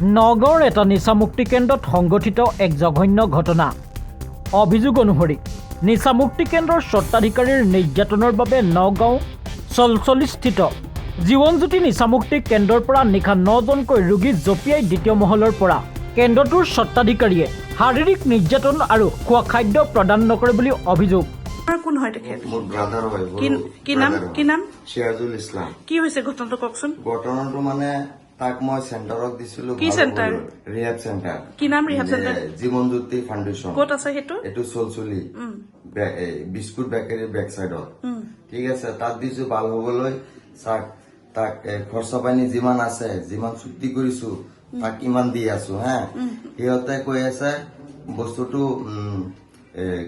নগাঁৱৰ এটা নিচামুক্তি কেন্দ্ৰত সংঘটিত এক জঘন্য ঘটনা। অভিযোগ অনুসৰি নিচামুক্তি কেন্দ্ৰৰ স্বত্বাধিকাৰীৰ নিৰ্যাতনৰ বাবে নগাঁও চলচলিস্থিত জীৱনজ্যোতি নিচামুক্তি কেন্দ্ৰৰ পৰা নিশা 9জনকৈ ৰোগী জঁপিয়াই দ্বিতীয় মহলৰ পৰা কেন্দ্ৰটোৰ স্বত্বাধিকাৰীয়ে শাৰীৰিক নিৰ্যাতন আৰু খোৱা খাদ্য প্ৰদান নকৰে বুলি অভিযোগ। কোন হয় তেখেত? মোৰ ব্ৰাদাৰ হয়। কি নাম? সিৰাজুল ইছলাম। কি হৈছে ঘটনাটো কওকচোন। ঘটনাটো মানে তাক মই চেণ্টাৰত দিছিলো। কি চেণ্টাৰ? Rehab centre. কি নাম ৰিহেব চেণ্টাৰ? জীৱনজ্যোতি ফাউণ্ডেশ্যন। ক'ত আছে সেইটো? এইটো চলচলি বিস্কুট বেকাৰী বেক চাইডত। ঠিক আছে, তাত দিছো ভাল হবলৈ। তাক খৰচা পানী যিমান আছে, যিমান চুক্তি কৰিছো তাক ইমান দি আছো। সিহঁতে কৈ আছে বস্তুটো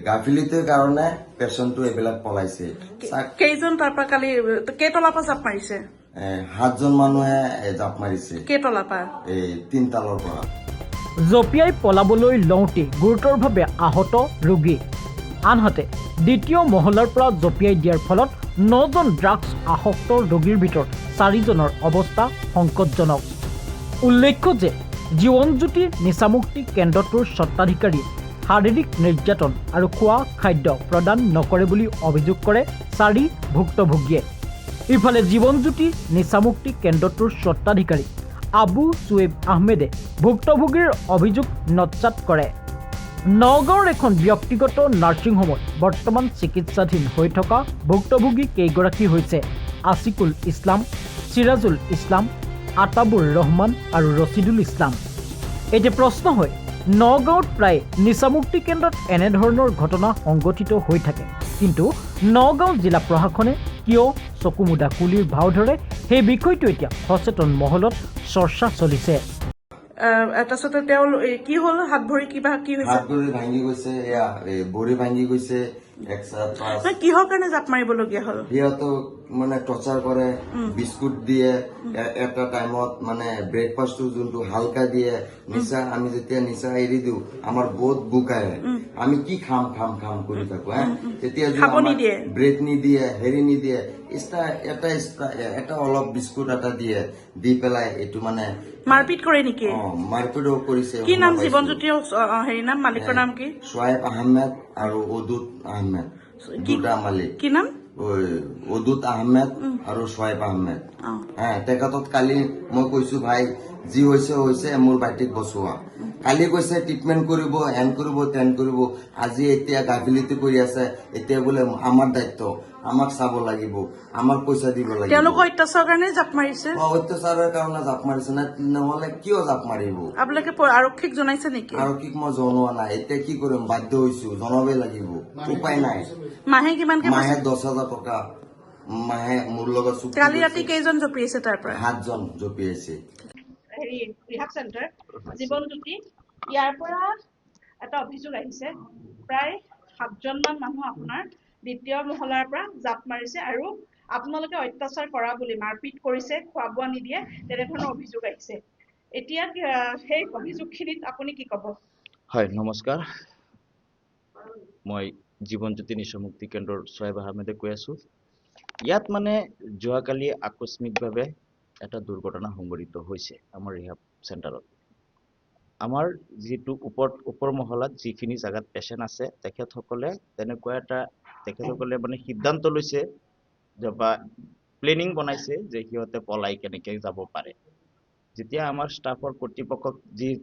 গাফিলিতিৰ কাৰণে পেচেণ্টটো এইবিলাক পলাইছে। কেইজন তাৰ পৰা কালি কেইতলাৰ পৰা জাপ মাৰিছে? 7জন মানুহে জাপ মাৰিছে। কেইতলাৰ পৰা? 3 তালৰ পৰা। জঁপিয়াই পলাবলৈ লওঁতে গুৰুতৰভাৱে আহত ৰোগী। আনহাতে দ্বিতীয় মহলাৰ পৰা জঁপিয়াই দিয়াৰ ফলত 9জন ড্ৰাগছ আসক্ত ৰোগীৰ ভিতৰত 4জনৰ অৱস্থা সংকটজনক। উল্লেখ্য যে জীৱনজ্যোতি নিচামুক্তি কেন্দ্ৰটোৰ স্বত্বাধিকাৰী শাৰীৰিক নিৰ্যাতন আৰু খোৱা খাদ্য প্ৰদান নকৰে বুলি অভিযোগ কৰে 4 ভুক্তভোগীয়ে। ইফালে জীৱনজ্যোতি নিচামুক্তি কেন্দ্ৰটোৰ স্বত্বাধিকাৰী আবু চুৱেব আহমেদে ভুক্তভোগীৰ অভিযোগ নৎসাত কৰে। নগাঁৱৰ এখন ব্যক্তিগত নাৰ্ছিং হোমত বৰ্তমান চিকিৎসাধীন হৈ থকা ভুক্তভোগী কেইগৰাকী হৈছে আছিকুল ইছলাম, চিৰাজুল ইছলাম, আতাবুৰ ৰহমান আৰু ৰচিদুল ইছলাম। এতিয়া প্ৰশ্ন হয়, নগাঁৱত প্ৰায় নিচামুক্তি কেন্দ্ৰত এনেধৰণৰ ঘটনা সংঘটিত হৈ থাকে, কিন্তু নগাঁও জিলা প্ৰশাসনে কিয় চকুমুদা কুলিৰ ভাও ধৰে, সেই বিষয়টো এতিয়া সচেতন মহলত চৰ্চা চলিছে। তাৰপিছতে তেওঁ কি হ'ল? হাত ভৰি কিবা কি হৈছে? হাত ভৰি ভাঙি গৈছে, ভৰি ভাঙি গৈছে। কিহৰ কাৰণে জাপ মাৰিবলগীয়া হ'ল? সিহঁতক মানে টৰ্চাৰ কৰে, বিস্কুট দিয়ে, এটা টাইমত মানে ব্ৰেকফাষ্টটো যোনটো হালকা দিয়ে। নিচা আমি যেতিয়া নিচা এৰি দিওঁ আমাৰ বহুত বুক আহে, আমি কি খাম কৰি থাকো। তেতিয়া ব্ৰেড নিদিয়ে, হেৰি নিদিয়ে, এটা অলপ বিস্কুট এটা দিয়ে, দি পেলাই এইটো মানে মাৰপিট কৰে নেকি? মাৰপিটো কৰিছে। কি নাম জীৱনজ্যোতিৰ হেৰি নাম? মালিকৰ নাম কি? সোৱাইব আহমেদ আৰু উদুত আহমেদ, দুটা মালিক। কি নাম? উদুত আহমেদ আৰু সোৱাইব আহমেদ। তেখেতক কালি মই কৈছো, ভাই যি হৈছে মোৰ ভাইটিক বচোৱা। কালি কৈছে ট্ৰিটমেণ্ট কৰিব, এন কৰিব, তেন কৰিব। আজি এতিয়া গাফিলিতি কৰি আছে। এতিয়া বোলে আমাৰ দায়িত্ব, আমাক চাব লাগিব, আমাক পইচা দিব লাগিব। তেওঁলোকৰ অত্যাচাৰৰ কাৰণে জাপ মাৰিছে। অত্যাচাৰৰ কাৰণে জাপ মাৰিছে, নহলে কিয় জাপ মাৰিব? আপোনালোকে আৰক্ষীক জনাইছে নেকি? আৰক্ষীক মই জনোৱা নাই। এতিয়া কি কৰিম, বাধ্য হৈছো, জনাবই লাগিব, উপায় নাই। মাহে কিমানকে? মাহে 10,000 টকা মাহে মোৰ লগত। কালি ৰাতি কেইজন জঁপিয়াইছে তাৰ পৰা? 7জন জঁপিয়াইছে। হেৰি ৰিহাব চেণ্টাৰ জীৱনজ্যোতি, ইয়াৰ পৰা এটা অভিযোগ আহিছে, প্ৰায় 7জনমান মানুহ আপোনাৰ দ্বিতীয় মহলাৰ পৰা জাপ মাৰিছে আৰু আপোনালোকে অত্যাচাৰ কৰা বুলি, মাৰপিট কৰিছে, খোৱা বোৱা নিদিয়ে, তেনেধৰণৰ অভিযোগ আহিছে। এতিয়া সেই অভিযোগখিনিত আপুনি কি ক'ব? হয়, নমস্কাৰ। মই জীৱনজ্যোতি নিচামুক্তি কেন্দ্ৰৰ সোৱাইব আহমেদে কৈ আছো। ইয়াত মানে যোৱাকালি আকস্মিকভাৱে এটা দুৰ্ঘটনা সংঘটিত হৈছে আমাৰ ৰিহাব চেণ্টাৰত। আমাৰ যিটো ওপৰ মহলাত যিখিনি জাগাত পেচেণ্ট আছে, তেখেতসকলে মানে সিদ্ধান্ত লৈছে বা প্লেনিং বনাইছে যে সিহঁতে পলাই কেনেকে যাব পাৰে। যেতিয়া আমাৰ ষ্টাফৰ কৰ্তৃপক্ষক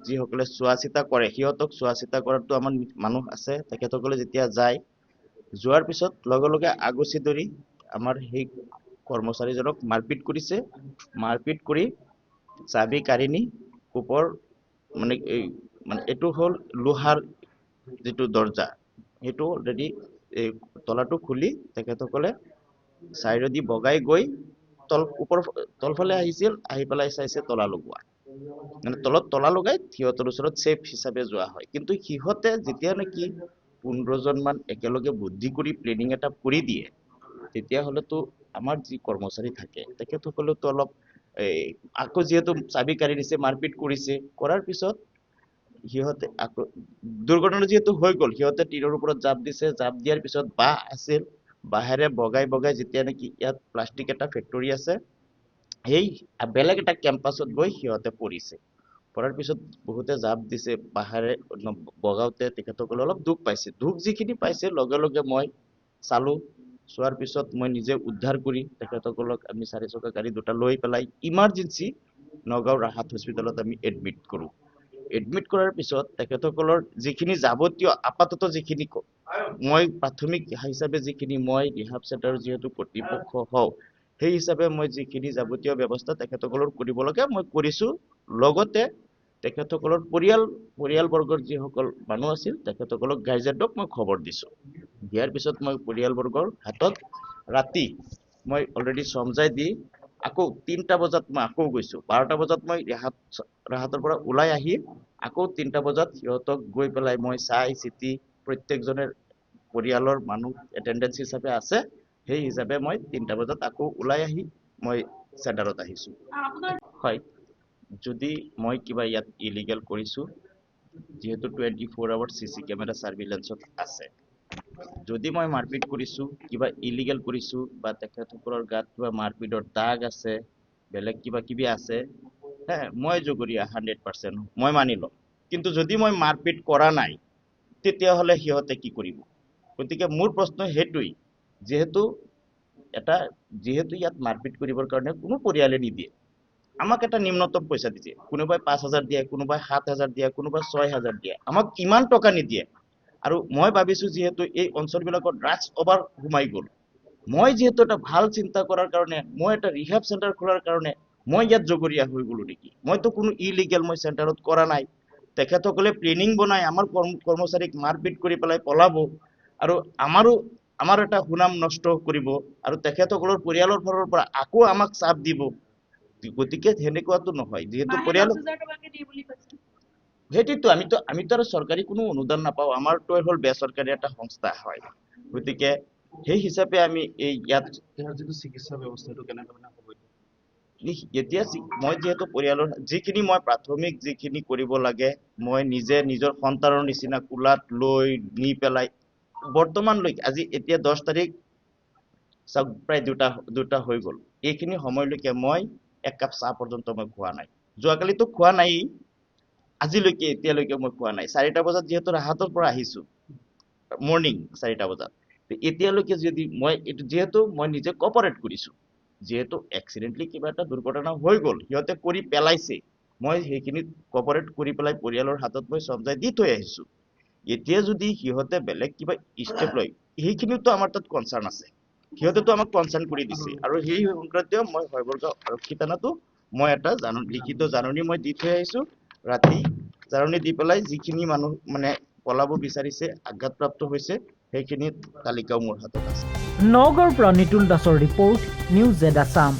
যিসকলে চোৱা চিতা কৰে, সিহঁতক চোৱা চিতা কৰাতো আমাৰ মানুহ আছে, তেখেতসকলে যেতিয়া যায়, যোৱাৰ পিছত লগে লগে আগুচি ধৰি আমাৰ সেই কৰ্মচাৰীজনক মাৰপিট কৰিছে। মাৰপিট কৰি চাবি কাঢ়ি নি ওপৰ মানে এইটো হ'ল লোহাৰ যিটো দৰ্জা, সেইটো অলৰেডি তলাটো খুলি তেখেতসকলে চাইডেদি বগাই গৈ তলফালে আহিছিল, আহি পেলাই চাইছে তলা লগোৱা, মানে তলত তলা লগাই সিহঁতৰ ওচৰত ছেফ হিচাপে যোৱা হয়। কিন্তু সিহঁতে যেতিয়া নেকি 15জন মান একেলগে বুদ্ধি কৰি প্লেনিং এটা কৰি দিয়ে, তেতিয়াহ'লেতো আমাৰ যি কৰ্মচাৰী থাকে তেখেতসকলেতো অলপ আকৌ যিহেতু চাবি কাঢ়ি দিছে, মাৰপিট কৰিছে, কৰাৰ পিছত সিহঁতে আকৌ দুৰ্ঘটনা যিহেতু হৈ গ'ল, সিহঁতে টিৰৰ ওপৰত জাপ দিছে। জাপ দিয়াৰ পিছত বাঁহ আছিল, বাঁহেৰে বগাই যেতিয়া নেকি ইয়াত প্লাষ্টিক এটা ফেক্টৰী আছে, সেই বেলেগ এটা কেম্পাছত গৈ সিহঁতে পৰিছে। পৰাৰ পিছত বহুতে জাপ দিছে পাহাৰে বগাওঁতে তেখেতসকলে অলপ দুখ পাইছে দুখ যিখিনি পাইছে লগে লগে মই চালো চোৱাৰ পিছত মই নিজে উদ্ধাৰ কৰি তেখেতসকলক আমি 4 চকা গাড়ী দুটা লৈ পেলাই ইমাৰ্জেন্সি নগাঁও ৰাহাত হস্পিটেলত আমি এডমিট কৰোঁ এডমিট কৰাৰ পিছত তেখেতসকলৰ যিখিনি যাৱতীয় আপাতত যিখিনি মই প্ৰাথমিক হিচাপে যিখিনি মই ৰিহাব চেণ্টাৰ যিহেতু কৰ্তৃপক্ষ হওঁ সেই হিচাপে মই যিখিনি যাৱতীয় ব্যৱস্থা তেখেতসকলৰ কৰিব লাগে মই কৰিছোঁ লগতে তেখেতসকলৰ পৰিয়ালবৰ্গৰ যিসকল মানুহ আছিল তেখেতসকলক গাৰ্জেনক মই খবৰ দিছোঁ দিয়াৰ পিছত মই পৰিয়ালবৰ্গৰ হাতত ৰাতি মই অলৰেডি সমজাই দি আকৌ 3টা বজাত মই আকৌ গৈছোঁ 12টা বজাত মই ৰাহাতৰ পৰা ওলাই আহি আকৌ 3টা বজাত সিহঁতক গৈ পেলাই মই চাই চিতি প্ৰত্যেকজনে পৰিয়ালৰ মানুহ এটেণ্ডেন্স হিচাপে আছে সেই হিচাপে মই 3টা বজাত আকৌ ওলাই আহি মই চেণ্টাৰত আহিছোঁ হয় যদি মই কিবা ইয়াত ইলিগেল কৰিছোঁ যেহেতু 24 আৱাৰ CC কেমেৰা সাৰ্ভিলেন্সত আছে যদি মই মাৰপিট কৰিছোঁ কিবা ইলিগেল কৰিছোঁ বা তেখেতসকলৰ গাত কিবা মাৰপিটৰ দাগ আছে বেলেগ কিবা কিবি আছে মই জগৰীয়া 100% মই মানি লম কিন্তু যদি মই মাৰপিট কৰা নাই তেতিয়াহ'লে সিহঁতে কি কৰিব গতিকে মোৰ প্ৰশ্ন হেতুই যেহেতু ইয়াত মাৰপিট কৰিবৰ কাৰণে কোনো পৰিয়ালে নিদিয়ে আমাক এটা নিম্নতম পইচা দিছে কোনোবাই 5000 দিয়ে কোনোবাই 7000 দিয়ে কোনোবাই 6000 দিয়ে আমাক ইমান টকা নিদিয়ে আৰু মই ভাবিছো যেহেতু এই অঞ্চলবিলাকত ড্ৰাগছ ওভাৰ ঘুমাই গ'ল মই যেহেতু এটা ভাল চিন্তা কৰাৰ কাৰণে মই এটা ৰিহাব চেণ্টাৰ খোলাৰ কাৰণে মই ইয়াত জগৰীয়া হৈ গ'লো নেকি মইতো কোনো ইলিগেল মই চেণ্টাৰত কৰা নাই তেখেতসকলে প্লেনিং বনাই আমাৰ কৰ্মচাৰীক মাৰপিট কৰি পেলাই পলাব আৰু আমাৰ এটা সুনাম নষ্ট কৰিব আৰু তেখেতসকলৰ পৰিয়ালৰ ফালৰ পৰা আকৌ আমাক চাপ দিব গতিকে হেনেকুৱাটো নহয় যেহেতু পৰিয়াল সেইটোতো আমিতো আৰু চৰকাৰী কোনো অনুদান নাপাওঁ আমাৰতো হ'ল বেচৰকাৰী এটা সংস্থা হয় গতিকে সেই হিচাপে আমি এই ইয়াত যিটো চিকিৎসা ব্যৱস্থাটো কেনেকৈ হ'ব এতিয়া মই যেহেতু পৰিয়ালৰ যিখিনি মই প্ৰাথমিক যিখিনি কৰিব লাগে মই নিজে নিজৰ সন্তানৰ নিচিনা কোলাত লৈ নি পেলাই বৰ্তমানলৈকে আজি এতিয়া 10 তাৰিখ প্ৰায় দুটা হৈ গ'ল এইখিনি সময়লৈকে মই এক কাপ চাহ পৰ্যন্ত মই খোৱা নাই যোৱাকালিতো খোৱা নাই আজিলৈকে এতিয়ালৈকে মই খোৱা নাই 4টা বজাত যেহেতু ৰাহাতৰ পৰা আহিছো মৰ্নিং 4টা বজাত এতিয়ালৈকে যদি মই যেহেতু মই নিজে কোঅপাৰেট কৰিছো যেহেতু এক্সিডেন্টলি কিবা এটা দুৰ্ঘটনা হৈ গ'ল সিহঁতে কৰি পেলাইছে মই সেইখিনি কোঅপাৰেট কৰি পেলাই পৰিয়ালৰ হাতত মই সমজাই দি থৈ আহিছো এতিয়া যদি সিহঁতে বেলেগ কিবা ষ্টেপ লয় সেইখিনিতো আমাৰ তাত কনচাৰ্ন আছে সিহঁতেতো আমাক কনচাৰ্ন কৰি দিছে আৰু সেই সংক্ৰান্তীয় মই হয়বৰ্গ আৰক্ষী থানাতো মই এটা লিখিত জাননী মই দি থৈ আহিছো ৰাতি জাননী দি পেলাই যিখিনি মানুহ মানে পলাব বিচাৰিছে আঘাতপ্ৰাপ্ত হৈছে সেইখিনি তালিকাও মোৰ হাতত আছে নগৰ পৰা নিতুল দাসৰ ৰিপৰ্ট নিউজ জেড আছাম